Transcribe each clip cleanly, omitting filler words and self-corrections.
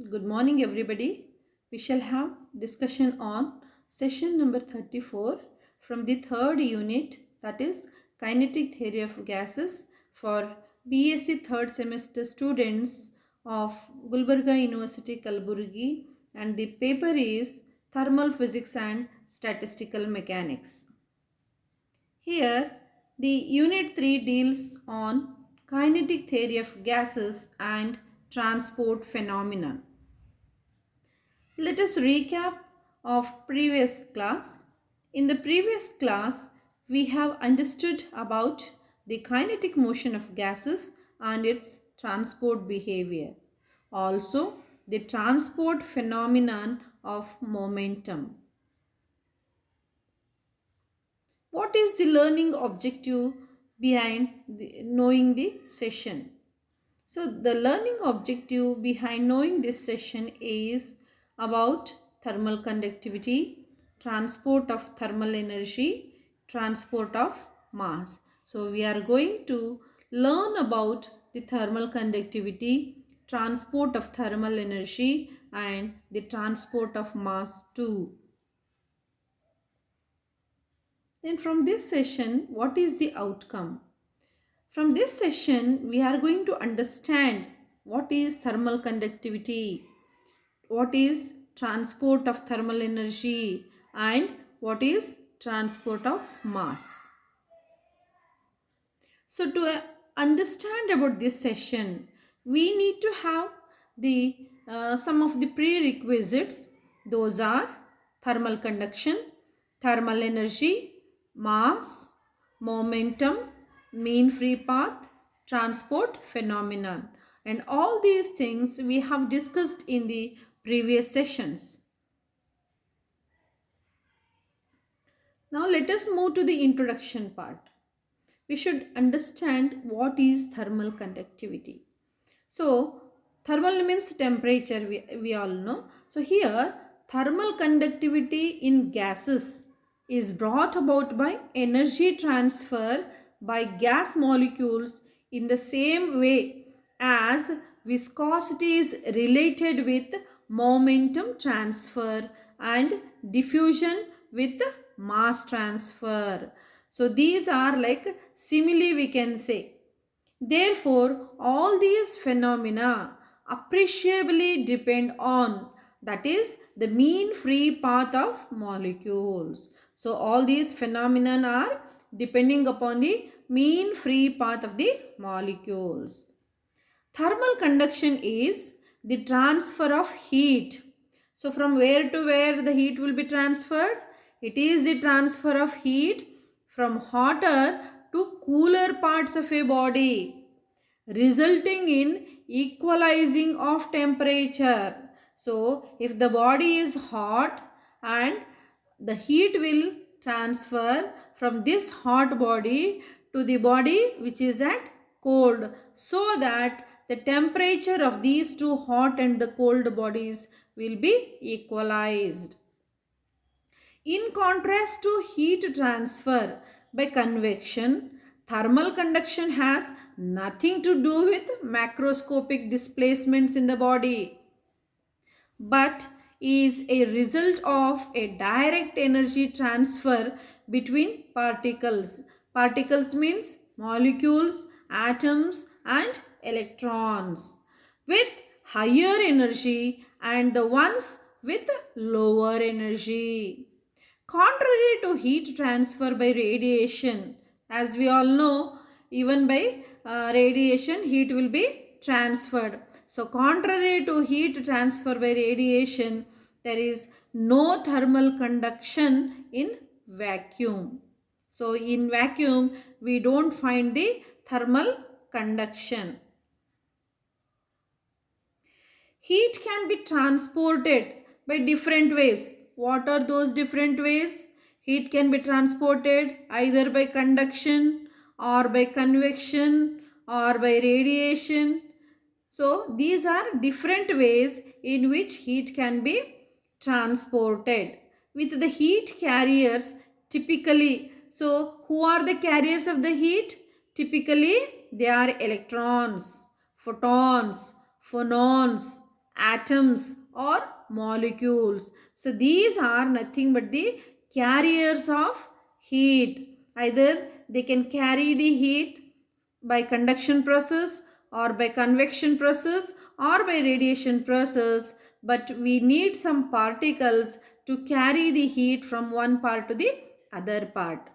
Good morning, everybody. We shall have discussion on session number 34 from the third unit, that is kinetic theory of gases, for BSc third semester students of Gulbarga University, Kalburgi, and the paper is Thermal Physics and Statistical Mechanics. Here, the Unit 3 deals on kinetic theory of gases and transport phenomenon. Let us recap of previous class. In the previous class, we have understood about the kinetic motion of gases and its transport behavior. Also, the transport phenomenon of momentum. What is the learning objective behind knowing the session? So the learning objective behind knowing this session is about thermal conductivity, transport of thermal energy, transport of mass. So we are going to learn about the thermal conductivity, transport of thermal energy, and the transport of mass too. Then from this session, what is the outcome? From this session, we are going to understand what is thermal conductivity, what is transport of thermal energy, and what is transport of mass. So to understand about this session, we need to have the some of the prerequisites. Those are thermal conduction, thermal energy, mass, momentum, mean free path, transport phenomenon. And all these things we have discussed in the previous sessions. Now let us move to the introduction part. We should understand what is thermal conductivity. So thermal means temperature, we all know. So here thermal conductivity in gases is brought about by energy transfer by gas molecules in the same way as viscosity is related with momentum transfer and diffusion with mass transfer. So these are like simile we can say. Therefore, all these phenomena appreciably depend on, that is, the mean free path of molecules. So all these phenomena are depending upon the mean free path of the molecules. Thermal conduction is the transfer of heat. So from where to where the heat will be transferred? It is the transfer of heat from hotter to cooler parts of a body, resulting in equalizing of temperature. So if the body is hot and the heat will transfer from this hot body to the body which is at cold, so that the temperature of these two hot and the cold bodies will be equalized. In contrast to heat transfer by convection, thermal conduction has nothing to do with macroscopic displacements in the body, but is a result of a direct energy transfer between particles. Particles means molecules, atoms and electrons with higher energy and the ones with lower energy. Contrary to heat transfer by radiation, as we all know, even by radiation, heat will be transferred. So, contrary to heat transfer by radiation, there is no thermal conduction in vacuum. So, in vacuum, we don't find the thermal conduction. Heat can be transported by different ways. What are those different ways? Heat can be transported either by conduction or by convection or by radiation. So these are different ways in which heat can be transported. With the heat carriers typically, so who are the carriers of the heat? Typically they are electrons, photons, phonons, atoms or molecules. So these are nothing but the carriers of heat. Either they can carry the heat by conduction process or by convection process or by radiation process, but we need some particles to carry the heat from one part to the other part.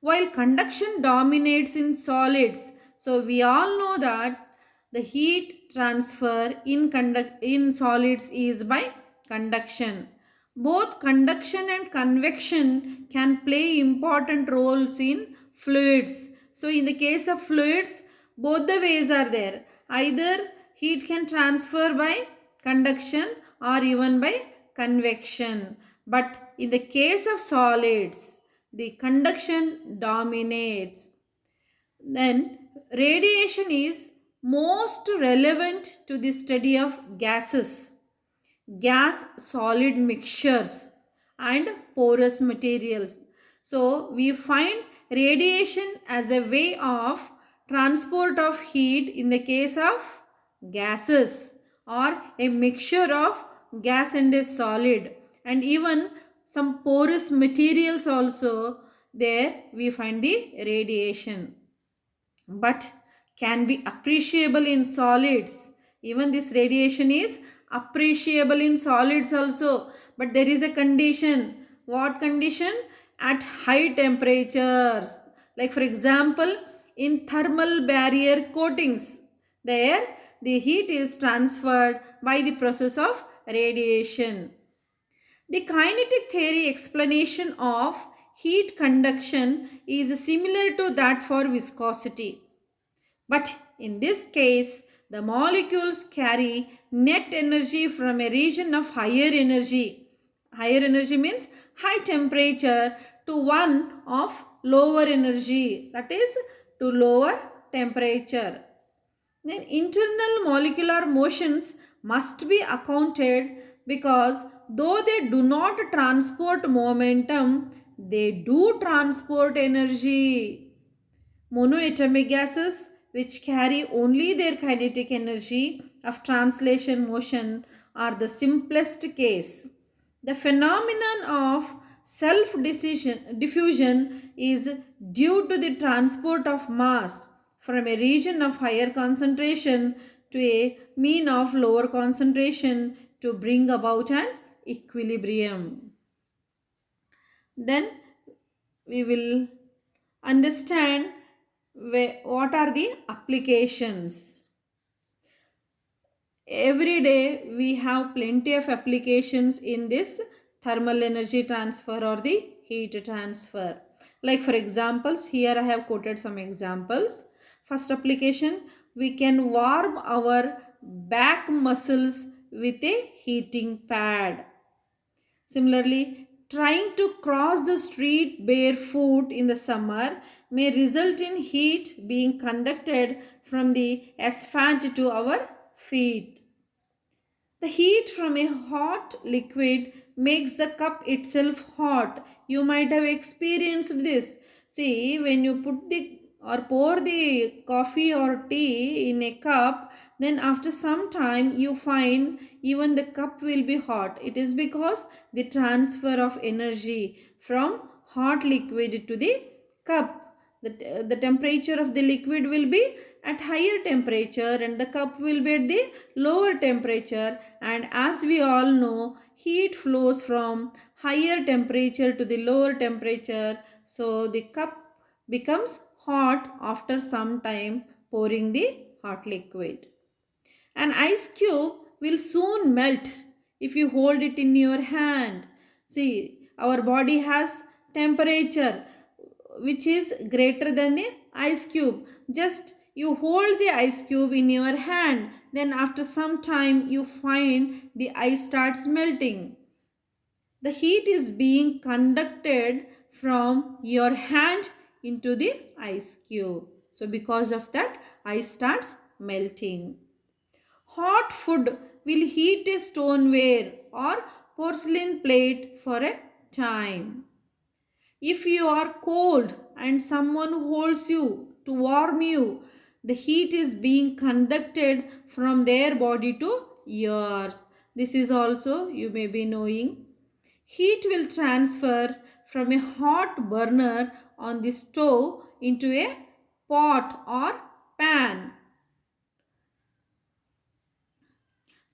While conduction dominates in solids, so we all know that the heat transfer in solids is by conduction. Both conduction and convection can play important roles in fluids. So in the case of fluids, both the ways are there. Either heat can transfer by conduction or even by convection. But in the case of solids, the conduction dominates. Then radiation is most relevant to the study of gases, gas solid mixtures and porous materials. So we find radiation as a way of transport of heat in the case of gases or a mixture of gas and a solid, and even some porous materials also, there we find the radiation, but can be appreciable in solids. Even this radiation is appreciable in solids also, but there is a condition. What condition? At high temperatures. Like for example, in thermal barrier coatings, there the heat is transferred by the process of radiation. The kinetic theory explanation of heat conduction is similar to that for viscosity. But in this case, the molecules carry net energy from a region of higher energy. Higher energy means high temperature to one of lower energy, that is to lower temperature. Then internal molecular motions must be accounted because though they do not transport momentum, they do transport energy. Monoatomic gases, which carry only their kinetic energy of translation motion, are the simplest case. The phenomenon of self diffusion is due to the transport of mass from a region of higher concentration to a mean of lower concentration to bring about an equilibrium. Then we will understand what are the applications. Every day we have plenty of applications in this thermal energy transfer or the heat transfer. Like for examples, here I have quoted some examples. First application, we can warm our back muscles with a heating pad. Similarly, trying to cross the street barefoot in the summer may result in heat being conducted from the asphalt to our feet. The heat from a hot liquid makes the cup itself hot. You might have experienced this. See, when you put the or pour the coffee or tea in a cup, then after some time you find even the cup will be hot. It is because the transfer of energy from hot liquid to the cup. The temperature of the liquid will be at higher temperature and the cup will be at the lower temperature, and as we all know, heat flows from higher temperature to the lower temperature, so the cup becomes hot after some time pouring the hot liquid. An ice cube will soon melt if you hold it in your hand. See, our body has temperature which is greater than the ice cube. Just you hold the ice cube in your hand, then after some time you find the ice starts melting. The heat is being conducted from your hand into the ice cube. So because of that, ice starts melting. Hot food will heat a stoneware or porcelain plate for a time. If you are cold and someone holds you to warm you, the heat is being conducted from their body to years. This is also you may be knowing. Heat will transfer from a hot burner on the stove into a pot or pan.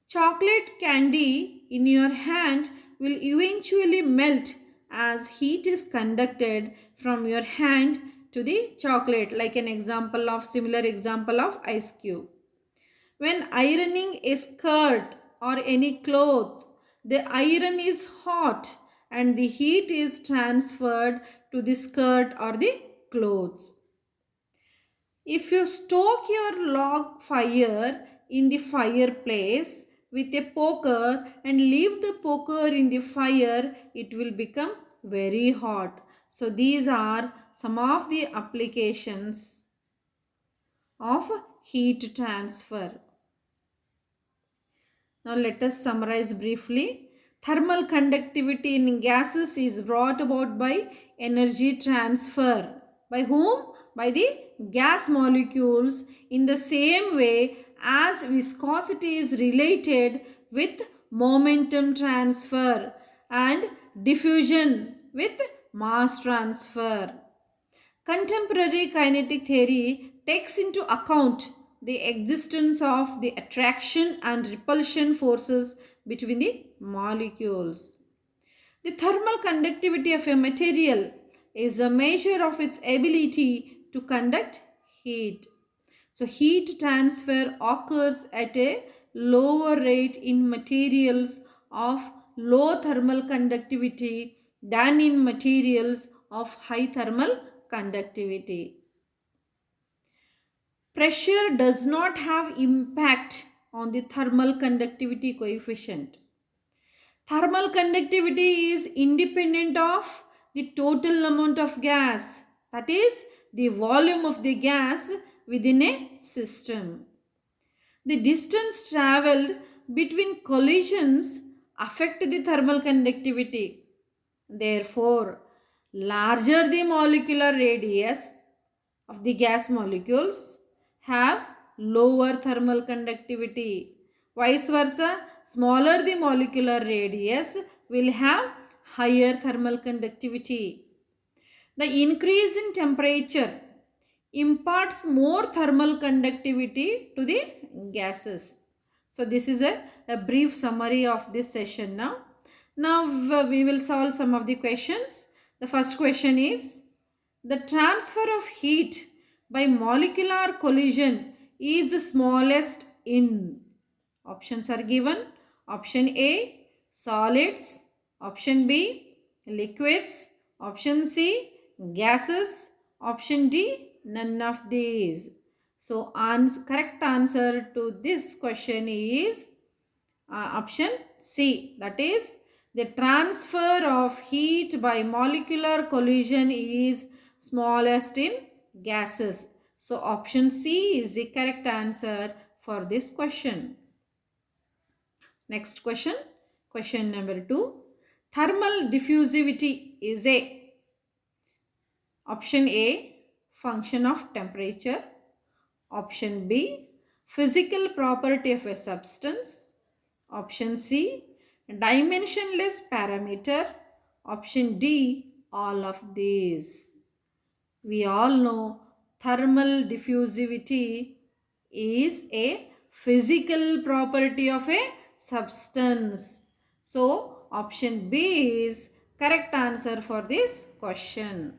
Chocolate candy in your hand will eventually melt as heat is conducted from your hand to the chocolate, like an example of similar example of ice cube. When ironing a skirt or any cloth, the iron is hot and the heat is transferred to the skirt or the clothes. If you stoke your log fire in the fireplace with a poker and leave the poker in the fire, it will become very hot. So these are some of the applications of heat transfer. Now let us summarize briefly. Thermal conductivity in gases is brought about by energy transfer. By whom? By the gas molecules, in the same way as viscosity is related with momentum transfer and diffusion with mass transfer. Contemporary kinetic theory takes into account the existence of the attraction and repulsion forces between the molecules. The thermal conductivity of a material is a measure of its ability to conduct heat. So, heat transfer occurs at a lower rate in materials of low thermal conductivity than in materials of high thermal conductivity. Pressure does not have impact on the thermal conductivity coefficient. Thermal conductivity is independent of the total amount of gas, that is the volume of the gas within a system. The distance traveled between collisions affect the thermal conductivity. Therefore, larger the molecular radius of the gas molecules have lower thermal conductivity. Vice versa, smaller the molecular radius will have higher thermal conductivity. The increase in temperature imparts more thermal conductivity to the gases. So this is a brief summary of this session now. Now we will solve some of the questions. The first question is, the transfer of heat by molecular collision is the smallest in. Options are given. Option A, solids. Option B, liquids. Option C, gases. Option D, none of these. So, correct answer to this question is option C. That is, the transfer of heat by molecular collision is smallest in gases. So, option C is the correct answer for this question. Next question. Question number 2. Thermal diffusivity is a option A, function of temperature. Option B, physical property of a substance. Option C, dimensionless parameter. Option D, all of these. We all know thermal diffusivity is a physical property of a substance. So, option B is correct answer for this question.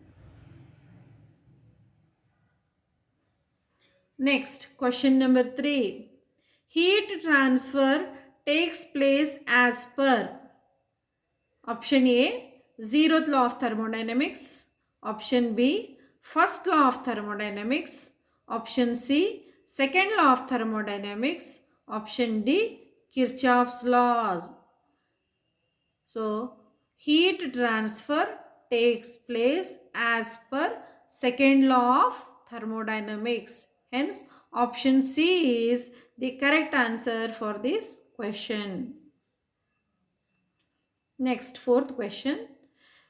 Next, question number 3. Heat transfer takes place as per option A, zeroth law of thermodynamics. Option B, first law of thermodynamics. Option C, second law of thermodynamics. Option D, Kirchhoff's laws. So, heat transfer takes place as per second law of thermodynamics. Hence, option C is the correct answer for this question. Next, fourth question.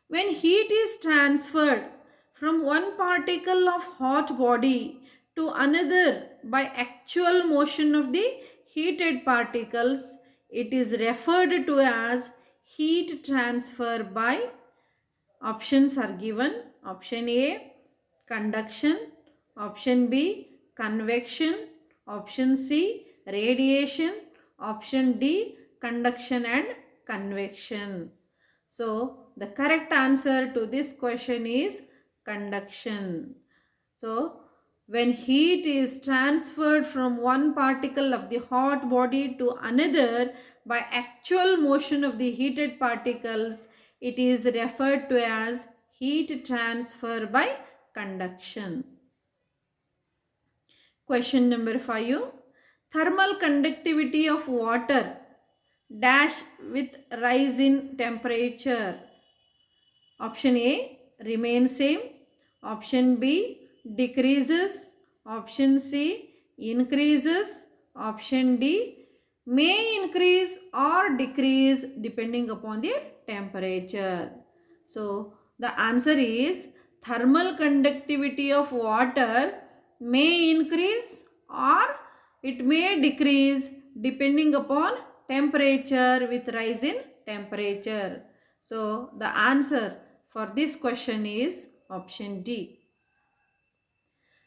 When heat is transferred from one particle of hot body to another by actual motion of the heated particles, it is referred to as heat transfer by, options are given. Option A, conduction. Option B, convection. Option C, radiation. Option D, conduction and convection. So the correct answer to this question is conduction. So when heat is transferred from one particle of the hot body to another by actual motion of the heated particles, it is referred to as heat transfer by conduction. Question number 5. Thermal conductivity of water dash with rise in temperature. Option A, remain same. Option B, decreases. Option C, increases. Option D, may increase or decrease depending upon the temperature. So the answer is thermal conductivity of water may increase or it may decrease depending upon temperature with rise in temperature. So the answer for this question is option D.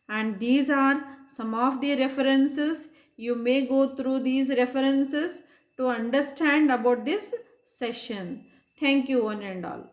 And these are some of the references. You may go through these references to understand about this session. Thank you one and all.